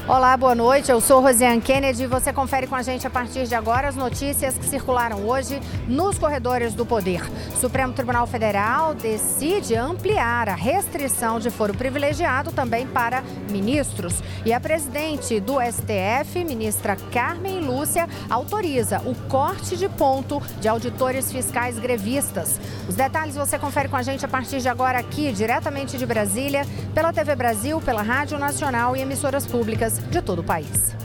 Olá, boa noite. Eu sou Rosiane Kennedy e você confere com a gente a partir de agora as notícias que circularam hoje nos corredores do poder. O Supremo Tribunal Federal decide ampliar a restrição de foro privilegiado também para ministros. E a presidente do STF, ministra Carmen Lúcia, autoriza o corte de ponto de auditores fiscais grevistas. Os detalhes você confere com a gente a partir de agora aqui, diretamente de Brasília, pela TV Brasil, pela Rádio Nacional e emissoras públicas de todo o país.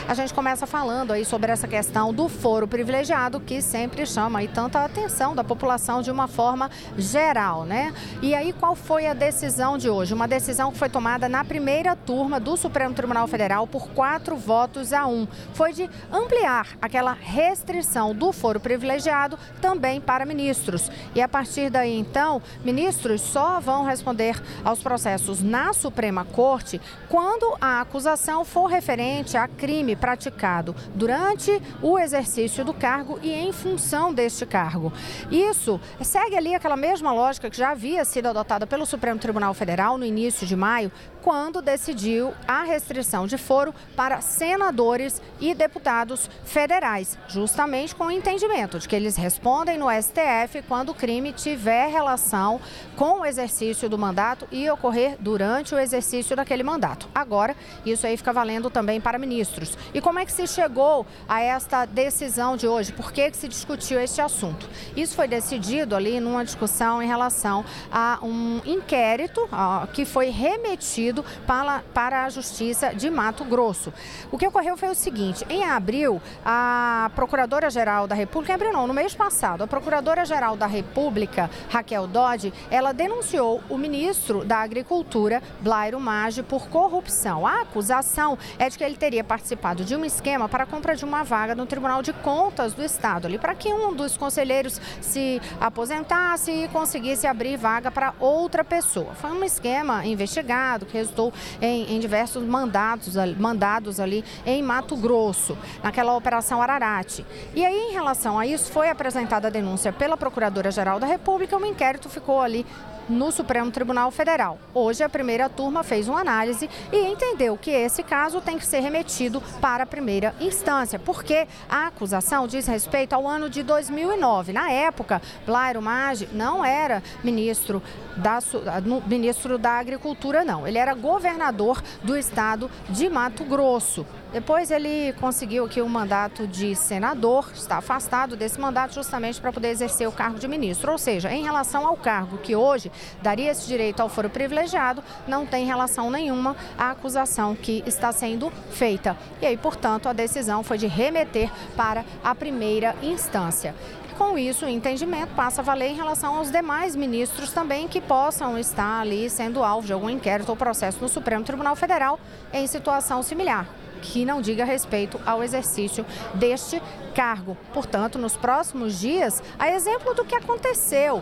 A gente começa falando aí sobre essa questão do foro privilegiado, que sempre chama aí tanta atenção da população de uma forma geral, né? E aí, qual foi a decisão de hoje? Uma decisão que foi tomada na primeira turma do Supremo Tribunal Federal por 4-1. Foi de ampliar aquela restrição do foro privilegiado também para ministros. E a partir daí, então, ministros só vão responder aos processos na Suprema Corte quando a acusação for referente a crime praticado durante o exercício do cargo e em função deste cargo. Isso segue ali aquela mesma lógica que já havia sido adotada pelo Supremo Tribunal Federal no início de maio, quando decidiu a restrição de foro para senadores e deputados federais, justamente com o entendimento de que eles respondem no STF quando o crime tiver relação com o exercício do mandato e ocorrer durante o exercício daquele mandato. Agora, isso aí fica valendo também para ministros. E como é que se chegou a esta decisão de hoje? Por que se discutiu este assunto? Isso foi decidido ali numa discussão em relação a um inquérito que foi remetido para a Justiça de Mato Grosso. O que ocorreu foi o seguinte: em abril, a Procuradora-Geral da República, em abril não, no mês passado, a Procuradora-Geral da República, Raquel Dodge, ela denunciou o ministro da Agricultura, Blairo Maggi, por corrupção. A acusação é de que ele teria participado de um esquema para a compra de uma vaga no Tribunal de Contas do Estado, ali para que um dos conselheiros se aposentasse e conseguisse abrir vaga para outra pessoa. Foi um esquema investigado que resultou em diversos mandados ali em Mato Grosso, naquela Operação Ararate. E aí, em relação a isso, foi apresentada a denúncia pela Procuradora-Geral da República, o inquérito ficou ali no Supremo Tribunal Federal. Hoje, a primeira turma fez uma análise e entendeu que esse caso tem que ser remetido para a primeira instância, porque a acusação diz respeito ao ano de 2009. Na época, Blairo Maggi não era ministro da Agricultura, não. Ele era governador do estado de Mato Grosso. Depois ele conseguiu aqui um mandato de senador, está afastado desse mandato justamente para poder exercer o cargo de ministro. Ou seja, em relação ao cargo que hoje daria esse direito ao foro privilegiado, não tem relação nenhuma à acusação que está sendo feita. E aí, portanto, a decisão foi de remeter para a primeira instância. Com isso, o entendimento passa a valer em relação aos demais ministros também que possam estar ali sendo alvo de algum inquérito ou processo no Supremo Tribunal Federal em situação similar, que não diga respeito ao exercício deste cargo. Portanto, nos próximos dias, a exemplo do que aconteceu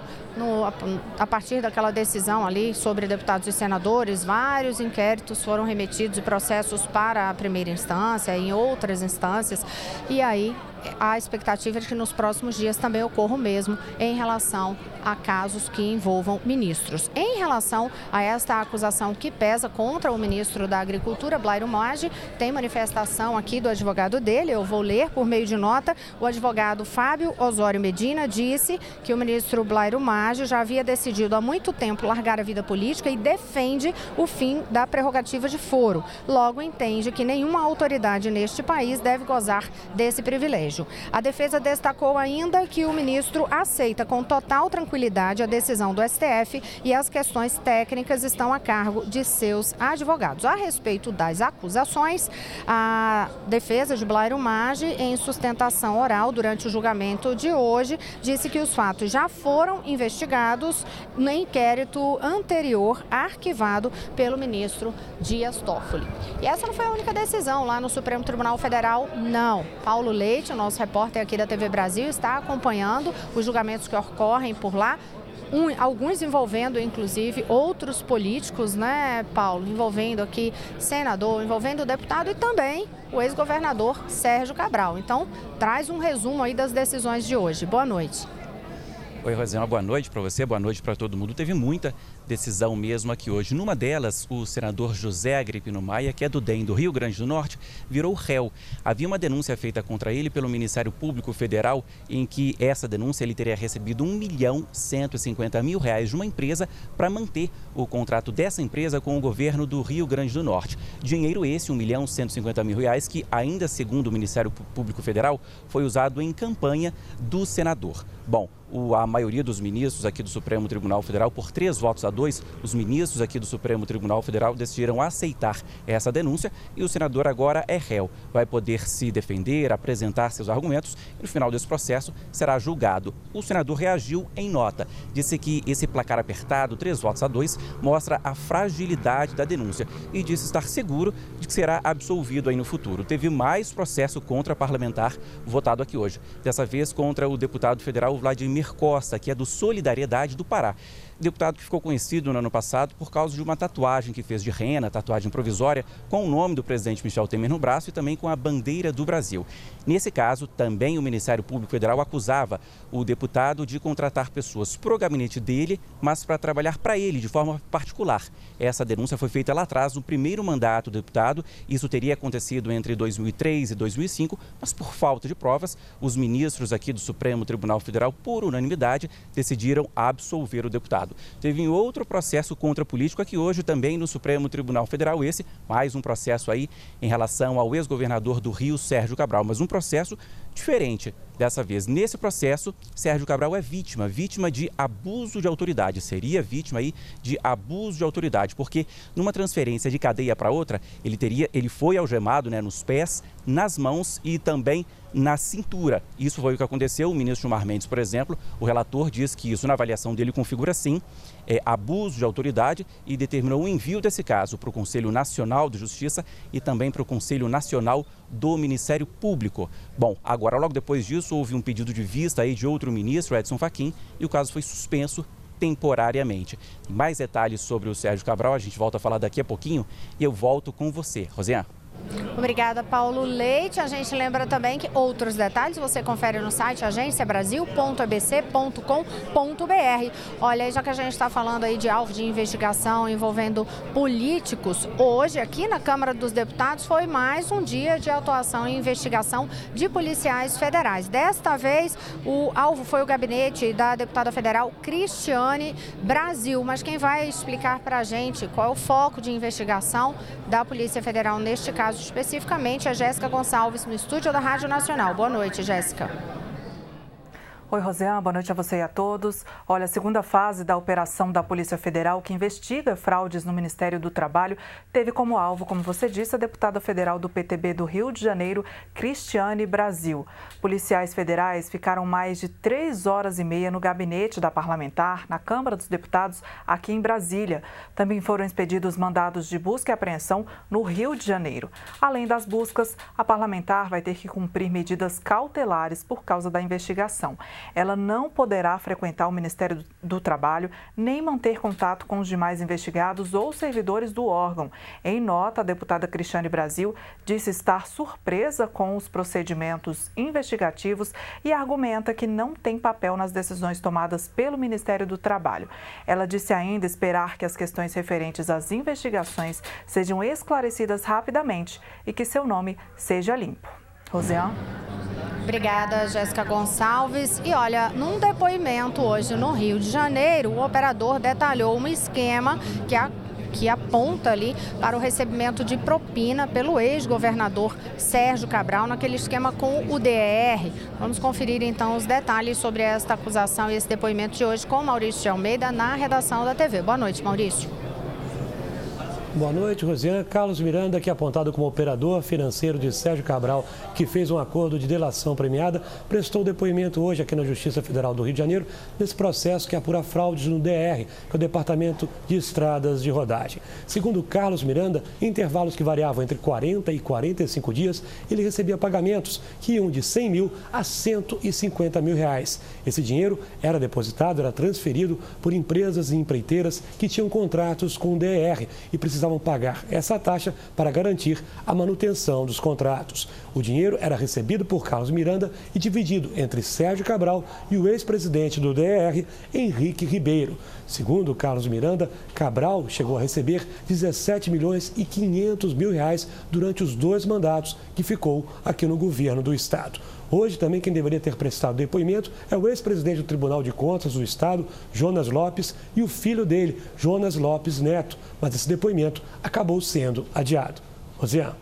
a partir daquela decisão ali sobre deputados e senadores, vários inquéritos foram remetidos e processos para a primeira instância, em outras instâncias, e aí a expectativa é de que nos próximos dias também ocorra o mesmo em relação a casos que envolvam ministros. Em relação a esta acusação que pesa contra o ministro da Agricultura, Blairo Maggi, tem manifestação aqui do advogado dele, eu vou ler por meio de nota. O advogado Fábio Osório Medina disse que o ministro Blairo Maggi já havia decidido há muito tempo largar a vida política e defende o fim da prerrogativa de foro. Logo, entende que nenhuma autoridade neste país deve gozar desse privilégio. A defesa destacou ainda que o ministro aceita com total tranquilidade a decisão do STF e as questões técnicas estão a cargo de seus advogados. A respeito das acusações, a defesa de Blairo Maggi, em sustentação oral durante o julgamento de hoje, disse que os fatos já foram investigados no inquérito anterior arquivado pelo ministro Dias Toffoli. E essa não foi a única decisão lá no Supremo Tribunal Federal, não. Paulo Leite, nosso repórter aqui da TV Brasil, está acompanhando os julgamentos que ocorrem por lá. Alguns envolvendo, inclusive, outros políticos, né, Paulo? Envolvendo aqui senador, envolvendo deputado e também o ex-governador Sérgio Cabral. Então, traz um resumo aí das decisões de hoje. Boa noite. Oi, Rosiane, boa noite para você, boa noite para todo mundo. Teve muita decisão mesmo aqui hoje. Numa delas, o senador José Agripino Maia, que é do DEM do Rio Grande do Norte, virou réu. Havia uma denúncia feita contra ele pelo Ministério Público Federal, em que essa denúncia ele teria recebido R$1.150.000 de uma empresa para manter o contrato dessa empresa com o governo do Rio Grande do Norte. Dinheiro esse, R$1.150.000, que ainda segundo o Ministério Público Federal, foi usado em campanha do senador. Bom, a maioria dos ministros aqui do Supremo Tribunal Federal, por 3-2, os ministros aqui do Supremo Tribunal Federal decidiram aceitar essa denúncia e o senador agora é réu. Vai poder se defender, apresentar seus argumentos e no final desse processo será julgado. O senador reagiu em nota, disse que esse placar apertado, 3-2, mostra a fragilidade da denúncia e disse estar seguro de que será absolvido aí no futuro. Teve mais processo contra parlamentar votado aqui hoje, dessa vez contra o deputado federal Vladimir Costa, que é do Solidariedade do Pará. Deputado que ficou conhecido no ano passado por causa de uma tatuagem que fez de rena, tatuagem provisória, com o nome do presidente Michel Temer no braço e também com a bandeira do Brasil. Nesse caso, também o Ministério Público Federal acusava o deputado de contratar pessoas pro gabinete dele, mas para trabalhar para ele de forma particular. Essa denúncia foi feita lá atrás, no primeiro mandato do deputado. Isso teria acontecido entre 2003 e 2005, mas por falta de provas, os ministros aqui do Supremo Tribunal Federal, por unanimidade, decidiram absolver o deputado. Teve outro processo contra político aqui hoje também no Supremo Tribunal Federal, esse mais um processo aí em relação ao ex-governador do Rio, Sérgio Cabral, mas um processo diferente dessa vez. Nesse processo, Sérgio Cabral é vítima de abuso de autoridade, seria vítima aí de abuso de autoridade, porque numa transferência de cadeia para outra, ele foi algemado, né, nos pés, nas mãos e também na cintura. Isso foi o que aconteceu. O ministro Gilmar Mendes, por exemplo, o relator diz que isso na avaliação dele configura sim abuso de autoridade e determinou o envio desse caso para o Conselho Nacional de Justiça e também para o Conselho Nacional do Ministério Público. Bom, agora logo depois disso houve um pedido de vista aí de outro ministro, Edson Fachin, e o caso foi suspenso temporariamente. Mais detalhes sobre o Sérgio Cabral a gente volta a falar daqui a pouquinho e eu volto com você, Rosiane. Obrigada, Paulo Leite. A gente lembra também que outros detalhes você confere no site agenciabrasil.abc.com.br. Olha, já que a gente está falando aí de alvo de investigação envolvendo políticos, hoje aqui na Câmara dos Deputados foi mais um dia de atuação e investigação de policiais federais. Desta vez, o alvo foi o gabinete da deputada federal Cristiane Brasil. Mas quem vai explicar para a gente qual é o foco de investigação da Polícia Federal neste caso especificamente é Jéssica Gonçalves, no estúdio da Rádio Nacional. Boa noite, Jéssica. Oi, Rosiane, boa noite a você e a todos. Olha, a segunda fase da operação da Polícia Federal, que investiga fraudes no Ministério do Trabalho, teve como alvo, como você disse, a deputada federal do PTB do Rio de Janeiro, Cristiane Brasil. Policiais federais ficaram mais de 3h30 no gabinete da parlamentar, na Câmara dos Deputados, aqui em Brasília. Também foram expedidos mandados de busca e apreensão no Rio de Janeiro. Além das buscas, a parlamentar vai ter que cumprir medidas cautelares por causa da investigação. Ela não poderá frequentar o Ministério do Trabalho nem manter contato com os demais investigados ou servidores do órgão. Em nota, a deputada Cristiane Brasil disse estar surpresa com os procedimentos investigativos e argumenta que não tem papel nas decisões tomadas pelo Ministério do Trabalho. Ela disse ainda esperar que as questões referentes às investigações sejam esclarecidas rapidamente e que seu nome seja limpo. Rosiane? Obrigada, Jéssica Gonçalves. E olha, num depoimento hoje no Rio de Janeiro, o operador detalhou um esquema que aponta ali para o recebimento de propina pelo ex-governador Sérgio Cabral, naquele esquema com o DR. Vamos conferir então os detalhes sobre esta acusação e esse depoimento de hoje com Maurício de Almeida na redação da TV. Boa noite, Maurício. Boa noite, Rosiane. Carlos Miranda, que é apontado como operador financeiro de Sérgio Cabral, que fez um acordo de delação premiada, prestou depoimento hoje aqui na Justiça Federal do Rio de Janeiro, nesse processo que apura fraudes no DR, que é o Departamento de Estradas de Rodagem. Segundo Carlos Miranda, em intervalos que variavam entre 40 e 45 dias, ele recebia pagamentos que iam de 100 mil a 150 mil reais. Esse dinheiro era depositado, era transferido por empresas e empreiteiras que tinham contratos com o DR e precisavam precisavam pagar essa taxa para garantir a manutenção dos contratos. O dinheiro era recebido por Carlos Miranda e dividido entre Sérgio Cabral e o ex-presidente do DR, Henrique Ribeiro. Segundo Carlos Miranda, Cabral chegou a receber 17 milhões e 500 mil reais durante os 2 mandatos que ficou aqui no governo do estado. Hoje, também, quem deveria ter prestado depoimento é o ex-presidente do Tribunal de Contas do Estado, Jonas Lopes, e o filho dele, Jonas Lopes Neto. Mas esse depoimento acabou sendo adiado. Rosiane.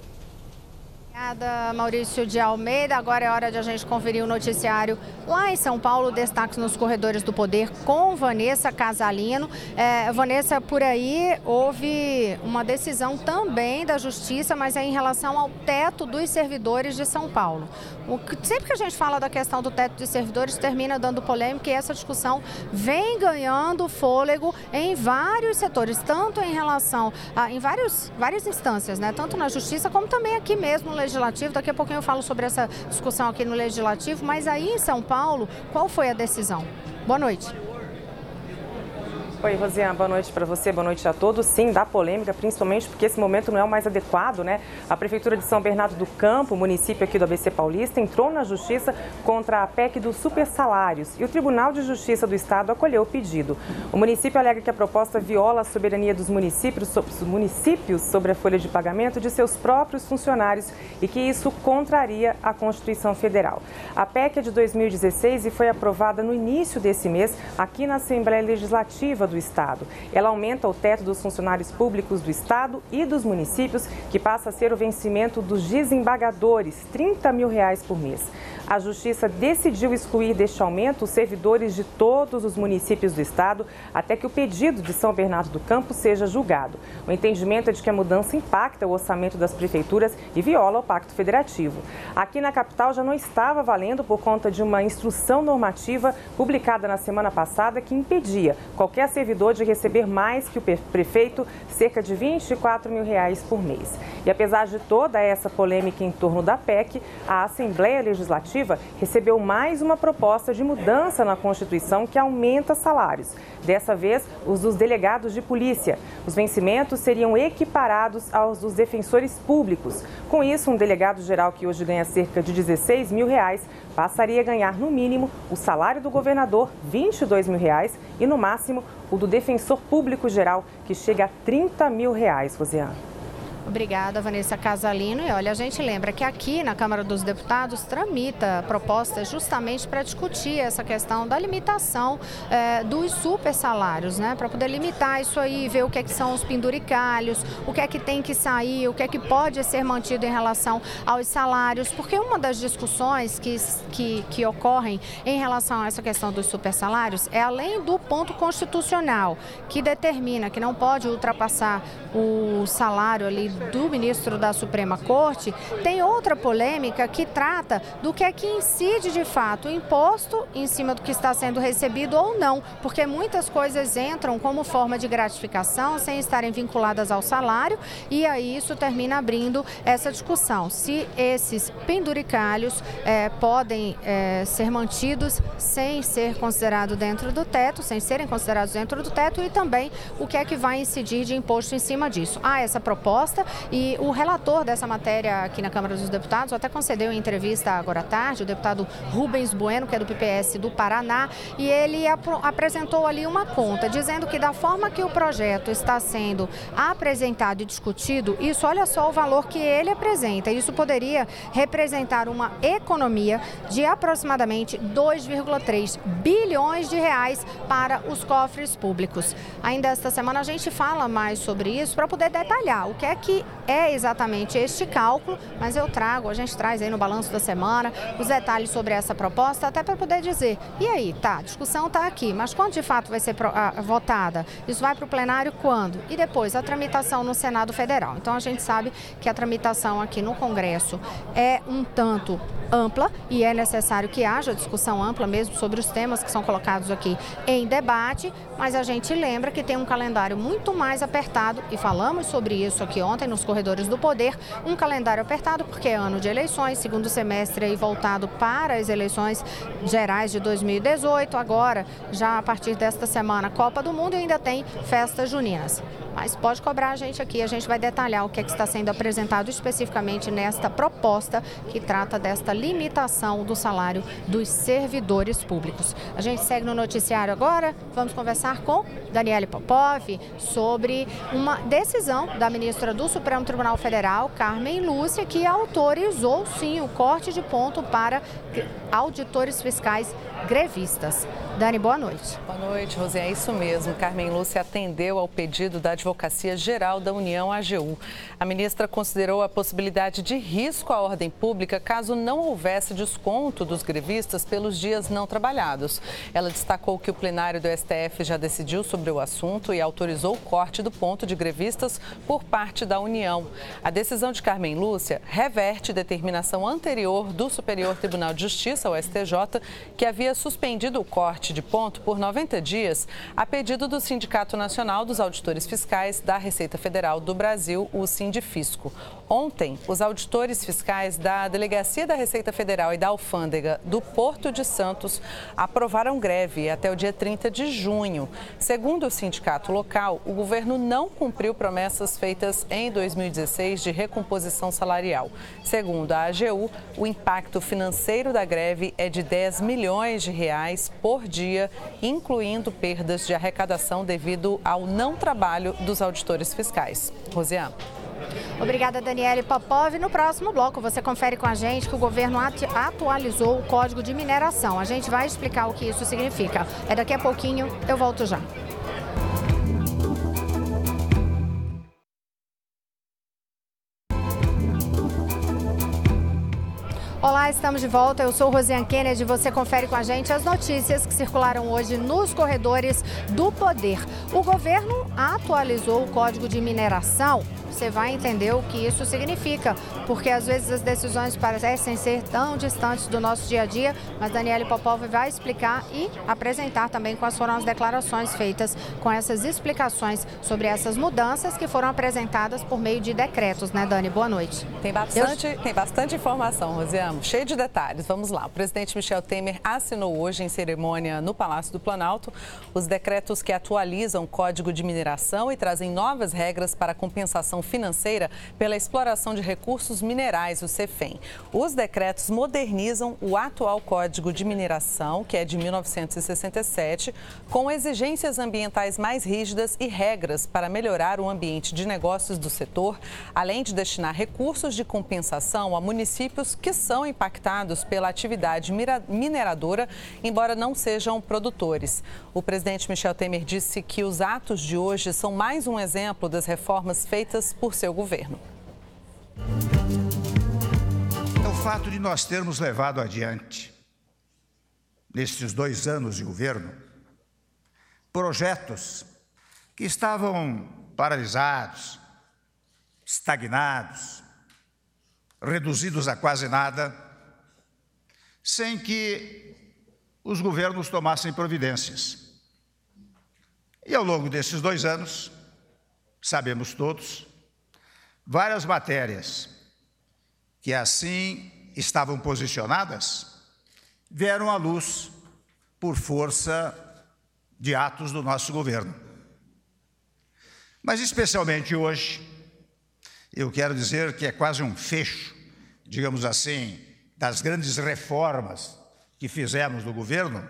Obrigada, Maurício de Almeida. Agora é hora de a gente conferir o noticiário lá em São Paulo. Destaques nos corredores do poder com Vanessa Casalino. Vanessa, por aí houve uma decisão também da Justiça, mas é em relação ao teto dos servidores de São Paulo. Sempre que a gente fala da questão do teto dos servidores, termina dando polêmica e essa discussão vem ganhando fôlego em vários setores, tanto em relação em várias instâncias, né? Tanto na Justiça como também aqui mesmo no Legislativo. Daqui a pouquinho eu falo sobre essa discussão aqui no Legislativo, mas aí em São Paulo, qual foi a decisão? Boa noite. Oi, Rosiane, boa noite para você, boa noite a todos. Sim, dá polêmica, principalmente porque esse momento não é o mais adequado, né? A Prefeitura de São Bernardo do Campo, município aqui do ABC Paulista, entrou na Justiça contra a PEC dos supersalários e o Tribunal de Justiça do Estado acolheu o pedido. O município alega que a proposta viola a soberania dos municípios sobre a folha de pagamento de seus próprios funcionários e que isso contraria a Constituição Federal. A PEC é de 2016 e foi aprovada no início desse mês aqui na Assembleia Legislativa do Estado. Ela aumenta o teto dos funcionários públicos do Estado e dos municípios, que passa a ser o vencimento dos desembargadores, R$30 mil por mês. A Justiça decidiu excluir deste aumento os servidores de todos os municípios do Estado até que o pedido de São Bernardo do Campo seja julgado. O entendimento é de que a mudança impacta o orçamento das prefeituras e viola o Pacto Federativo. Aqui na capital já não estava valendo por conta de uma instrução normativa publicada na semana passada que impedia qualquer servidor de receber mais que o prefeito, cerca de R$24 mil por mês. E apesar de toda essa polêmica em torno da PEC, a Assembleia Legislativa recebeu mais uma proposta de mudança na Constituição que aumenta salários. Dessa vez, os dos delegados de polícia. Os vencimentos seriam equiparados aos dos defensores públicos. Com isso, um delegado-geral que hoje ganha cerca de R$16 mil passaria a ganhar, no mínimo, o salário do governador, R$22 mil, e, no máximo, o do defensor público geral, que chega a R$30 mil, Rosiane. Obrigada, Vanessa Casalino. E olha, a gente lembra que aqui na Câmara dos Deputados tramita propostas justamente para discutir essa questão da limitação dos super salários, né? Para poder limitar isso aí, ver o que é que são os penduricalhos, o que é que tem que sair, o que é que pode ser mantido em relação aos salários, porque uma das discussões que ocorrem em relação a essa questão dos super salários é além do ponto constitucional, que determina que não pode ultrapassar o salário ali do ministro da Suprema Corte, tem outra polêmica que trata do que é que incide de fato o imposto em cima do que está sendo recebido ou não, porque muitas coisas entram como forma de gratificação sem estarem vinculadas ao salário e aí isso termina abrindo essa discussão, se esses penduricalhos podem ser mantidos sem ser considerado dentro do teto, sem serem considerados dentro do teto e também o que é que vai incidir de imposto em cima disso. Há essa proposta e o relator dessa matéria aqui na Câmara dos Deputados até concedeu em entrevista agora à tarde, o deputado Rubens Bueno, que é do PPS do Paraná, e ele apresentou ali uma conta, dizendo que da forma que o projeto está sendo apresentado e discutido, isso, olha só o valor que ele apresenta, isso poderia representar uma economia de aproximadamente 2,3 bilhões de reais para os cofres públicos. Ainda esta semana a gente fala mais sobre isso para poder detalhar o que é exatamente este cálculo, mas a gente traz aí no balanço da semana os detalhes sobre essa proposta, até para poder dizer, e aí, tá, a discussão está aqui, mas quando de fato vai ser votada? Isso vai para o plenário quando? E depois a tramitação no Senado Federal. Então a gente sabe que a tramitação aqui no Congresso é um tanto ampla e é necessário que haja discussão ampla mesmo sobre os temas que são colocados aqui em debate, mas a gente lembra que tem um calendário muito mais apertado e falamos sobre isso aqui ontem nos corredores do poder, um calendário apertado porque é ano de eleições, segundo semestre aí voltado para as eleições gerais de 2018, agora já a partir desta semana Copa do Mundo e ainda tem festas juninas. mas pode cobrar a gente aqui, a gente vai detalhar o que é que está sendo apresentado especificamente nesta proposta que trata desta limitação do salário dos servidores públicos. A gente segue no noticiário agora, vamos conversar com Daniele Popov sobre uma decisão da ministra do Supremo Tribunal Federal, Carmen Lúcia, que autorizou sim o corte de ponto para auditores fiscais grevistas. Dani, boa noite. Boa noite, Rosé. É isso mesmo. Carmen Lúcia atendeu ao pedido da Advocacia Geral da União, AGU. A ministra considerou a possibilidade de risco à ordem pública caso não houvesse desconto dos grevistas pelos dias não trabalhados. Ela destacou que o plenário do STF já decidiu sobre o assunto e autorizou o corte do ponto de grevistas por parte da União. A decisão de Carmen Lúcia reverte determinação anterior do Superior Tribunal de Justiça, o STJ, que havia suspendido o corte de ponto por 90 dias a pedido do Sindicato Nacional dos Auditores Fiscais da Receita Federal do Brasil, o Sindifisco. Ontem, os auditores fiscais da Delegacia da Receita Federal e da Alfândega do Porto de Santos aprovaram greve até o dia 30 de junho. Segundo o sindicato local, o governo não cumpriu promessas feitas em 2016 de recomposição salarial. Segundo a AGU, o impacto financeiro da greve é de 10 milhões de reais por dia, incluindo perdas de arrecadação devido ao não trabalho dos auditores fiscais. Rosiane. Obrigada, Daniele Popov. No próximo bloco, você confere com a gente que o governo atualizou o Código de Mineração. A gente vai explicar o que isso significa. É daqui a pouquinho, eu volto já. Olá, estamos de volta. Eu sou Rosiane Kennedy. Você confere com a gente as notícias que circularam hoje nos corredores do poder. O governo atualizou o Código de Mineração. Você vai entender o que isso significa, porque às vezes as decisões parecem ser tão distantes do nosso dia a dia, mas Daniele Popov vai explicar e apresentar também quais foram as declarações feitas com essas explicações sobre essas mudanças que foram apresentadas por meio de decretos, né, Dani? Boa noite. Tem bastante informação, Rosiane, cheio de detalhes. Vamos lá. O presidente Michel Temer assinou hoje em cerimônia no Palácio do Planalto os decretos que atualizam o Código de Mineração e trazem novas regras para a compensação financeira pela exploração de recursos minerais, o CEFEM. Os decretos modernizam o atual Código de Mineração, que é de 1967, com exigências ambientais mais rígidas e regras para melhorar o ambiente de negócios do setor, além de destinar recursos de compensação a municípios que são impactados pela atividade mineradora, embora não sejam produtores. O presidente Michel Temer disse que os atos de hoje são mais um exemplo das reformas feitas por seu governo. É o fato de nós termos levado adiante, nestes 2 anos de governo, projetos que estavam paralisados, estagnados, reduzidos a quase nada, sem que os governos tomassem providências. E ao longo desses 2 anos, sabemos todos, várias matérias que assim estavam posicionadas vieram à luz por força de atos do nosso governo. Mas especialmente hoje, eu quero dizer que é quase um fecho, digamos assim, das grandes reformas que fizemos no governo,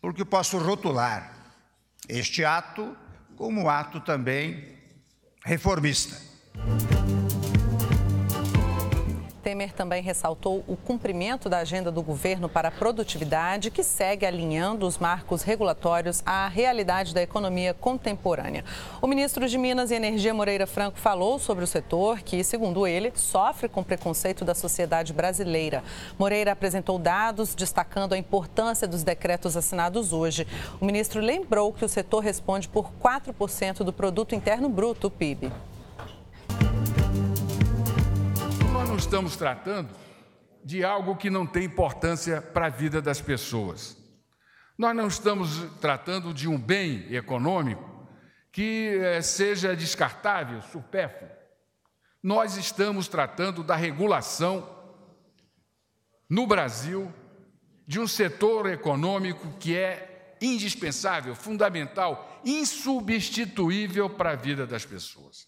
porque posso rotular este ato como um ato também reformista. Temer também ressaltou o cumprimento da agenda do governo para a produtividade, que segue alinhando os marcos regulatórios à realidade da economia contemporânea. O ministro de Minas e Energia, Moreira Franco, falou sobre o setor que, segundo ele, sofre com preconceito da sociedade brasileira. Moreira apresentou dados destacando a importância dos decretos assinados hoje. O ministro lembrou que o setor responde por 4% do Produto Interno Bruto, o PIB. Nós não estamos tratando de algo que não tem importância para a vida das pessoas. Nós não estamos tratando de um bem econômico que seja descartável, supérfluo. Nós estamos tratando da regulação no Brasil de um setor econômico que é indispensável, fundamental, insubstituível para a vida das pessoas.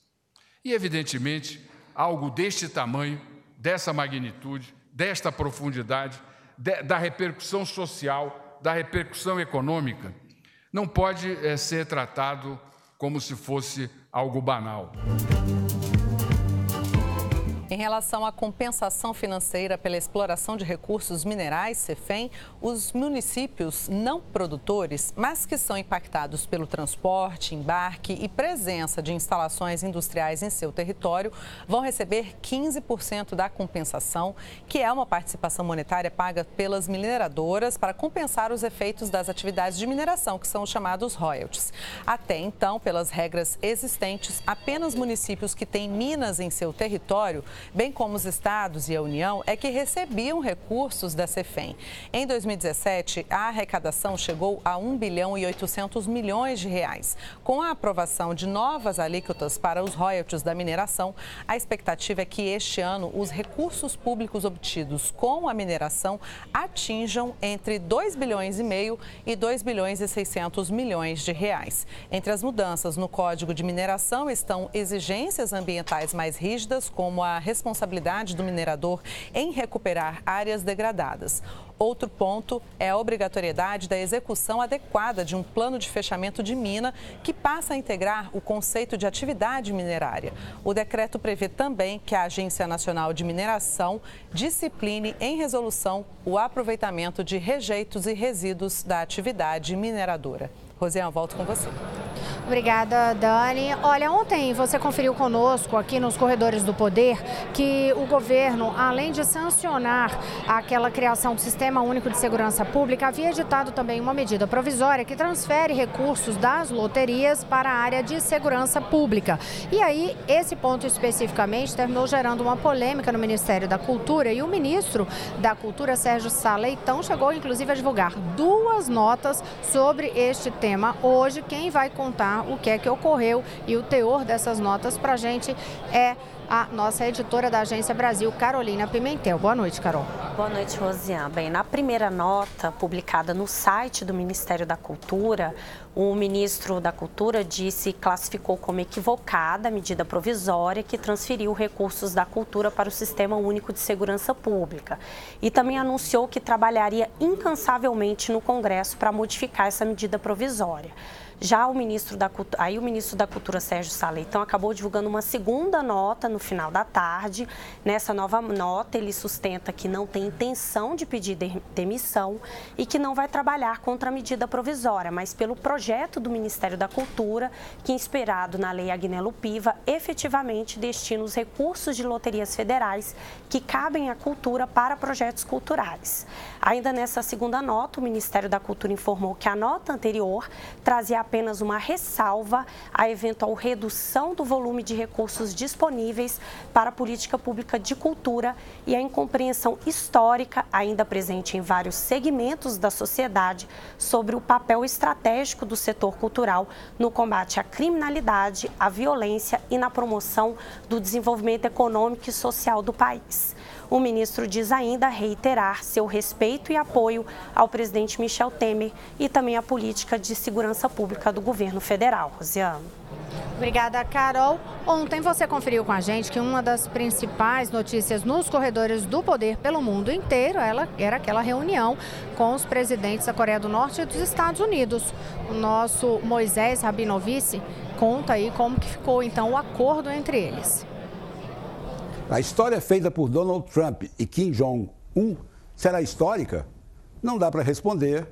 E, evidentemente, algo deste tamanho, dessa magnitude, desta profundidade, da repercussão social, da repercussão econômica, não pode ser tratado como se fosse algo banal. Em relação à compensação financeira pela exploração de recursos minerais, CEFEM, os municípios não produtores, mas que são impactados pelo transporte, embarque e presença de instalações industriais em seu território, vão receber 15% da compensação, que é uma participação monetária paga pelas mineradoras para compensar os efeitos das atividades de mineração, que são os chamados royalties. Até então, pelas regras existentes, apenas municípios que têm minas em seu território, bem como os estados e a União, é que recebiam recursos da CEFEM. Em 2017, a arrecadação chegou a 1 bilhão e 800 milhões de reais. Com a aprovação de novas alíquotas para os royalties da mineração, a expectativa é que este ano os recursos públicos obtidos com a mineração atinjam entre 2 bilhões e meio e 2 bilhões e 600 milhões de reais. Entre as mudanças no Código de Mineração estão exigências ambientais mais rígidas, como a responsabilidade do minerador em recuperar áreas degradadas. Outro ponto é a obrigatoriedade da execução adequada de um plano de fechamento de mina, que passa a integrar o conceito de atividade minerária. O decreto prevê também que a Agência Nacional de Mineração discipline em resolução o aproveitamento de rejeitos e resíduos da atividade mineradora. Rosiane, volto com você. Obrigada, Dani. Olha, ontem você conferiu conosco aqui nos Corredores do Poder que o governo, além de sancionar aquela criação do Sistema Único de Segurança Pública, havia editado também uma medida provisória que transfere recursos das loterias para a área de segurança pública. E aí, esse ponto especificamente terminou gerando uma polêmica no Ministério da Cultura, e o ministro da Cultura, Sérgio Sá Leitão, chegou inclusive a divulgar 2 notas sobre este tema. Hoje, quem vai contar o que é que ocorreu e o teor dessas notas para a gente é a nossa editora da Agência Brasil, Carolina Pimentel. Boa noite, Carol. Boa noite, Rosiane. Bem, na primeira nota publicada no site do Ministério da Cultura, o ministro da Cultura classificou como equivocada a medida provisória que transferiu recursos da cultura para o Sistema Único de Segurança Pública. E também anunciou que trabalharia incansavelmente no Congresso para modificar essa medida provisória. Já o ministro da Cultura, Sérgio Sá Leitão, acabou divulgando uma segunda nota no final da tarde. Nessa nova nota, ele sustenta que não tem intenção de pedir demissão e que não vai trabalhar contra a medida provisória, mas pelo projeto do Ministério da Cultura, que, inspirado na Lei Agnello Piva, efetivamente destina os recursos de loterias federais que cabem à cultura para projetos culturais. Ainda nessa segunda nota, o Ministério da Cultura informou que a nota anterior trazia apenas uma ressalva à eventual redução do volume de recursos disponíveis para a política pública de cultura e a incompreensão histórica ainda presente em vários segmentos da sociedade sobre o papel estratégico do setor cultural no combate à criminalidade, à violência e na promoção do desenvolvimento econômico e social do país. O ministro diz ainda reiterar seu respeito e apoio ao presidente Michel Temer e também à política de segurança pública do governo federal. Rosiane. Obrigada, Carol. Ontem você conferiu com a gente que uma das principais notícias nos Corredores do Poder pelo mundo inteiro era aquela reunião com os presidentes da Coreia do Norte e dos Estados Unidos. O nosso Moisés Rabinovici conta aí como que ficou então o acordo entre eles. A história feita por Donald Trump e Kim Jong-un será histórica? Não dá para responder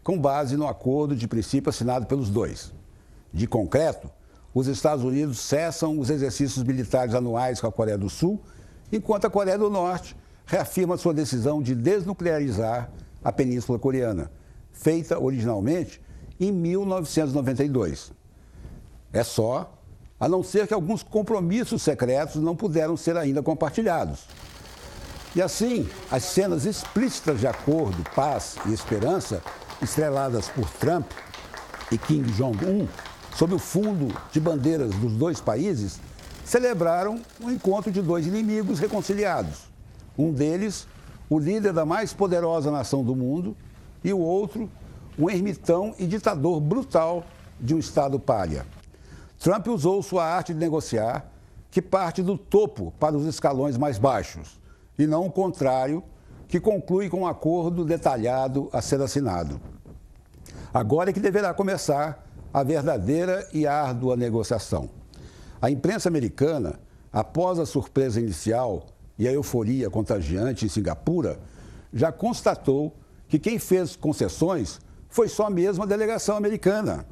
com base no acordo de princípio assinado pelos dois. De concreto, os Estados Unidos cessam os exercícios militares anuais com a Coreia do Sul, enquanto a Coreia do Norte reafirma sua decisão de desnuclearizar a Península Coreana, feita originalmente em 1992. É só, a não ser que alguns compromissos secretos não puderam ser ainda compartilhados. E assim, as cenas explícitas de acordo, paz e esperança, estreladas por Trump e Kim Jong-un, sob o fundo de bandeiras dos dois países, celebraram o encontro de dois inimigos reconciliados. Um deles, o líder da mais poderosa nação do mundo, e o outro, um ermitão e ditador brutal de um Estado pária. Trump usou sua arte de negociar, que parte do topo para os escalões mais baixos, e não o contrário, que conclui com um acordo detalhado a ser assinado. Agora é que deverá começar a verdadeira e árdua negociação. A imprensa americana, após a surpresa inicial e a euforia contagiante em Singapura, já constatou que quem fez concessões foi só mesmo a delegação americana.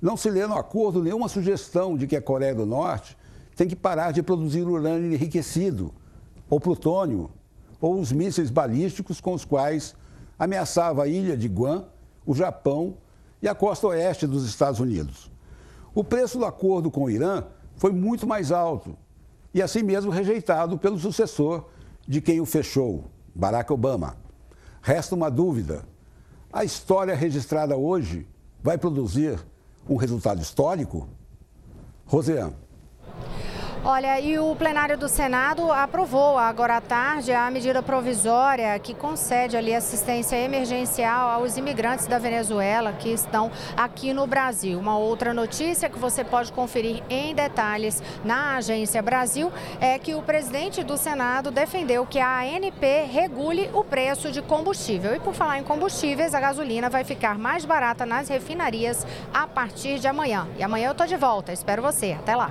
Não se lê no acordo nenhuma sugestão de que a Coreia do Norte tem que parar de produzir urânio enriquecido, ou plutônio, ou os mísseis balísticos com os quais ameaçava a ilha de Guam, o Japão e a costa oeste dos Estados Unidos. O preço do acordo com o Irã foi muito mais alto e assim mesmo rejeitado pelo sucessor de quem o fechou, Barack Obama. Resta uma dúvida: a história registrada hoje vai produzir um resultado histórico? Rosiane. Olha, e o plenário do Senado aprovou agora à tarde a medida provisória que concede ali assistência emergencial aos imigrantes da Venezuela que estão aqui no Brasil. Uma outra notícia que você pode conferir em detalhes na Agência Brasil é que o presidente do Senado defendeu que a ANP regule o preço de combustível. E por falar em combustíveis, a gasolina vai ficar mais barata nas refinarias a partir de amanhã. E amanhã eu estou de volta, espero você. Até lá.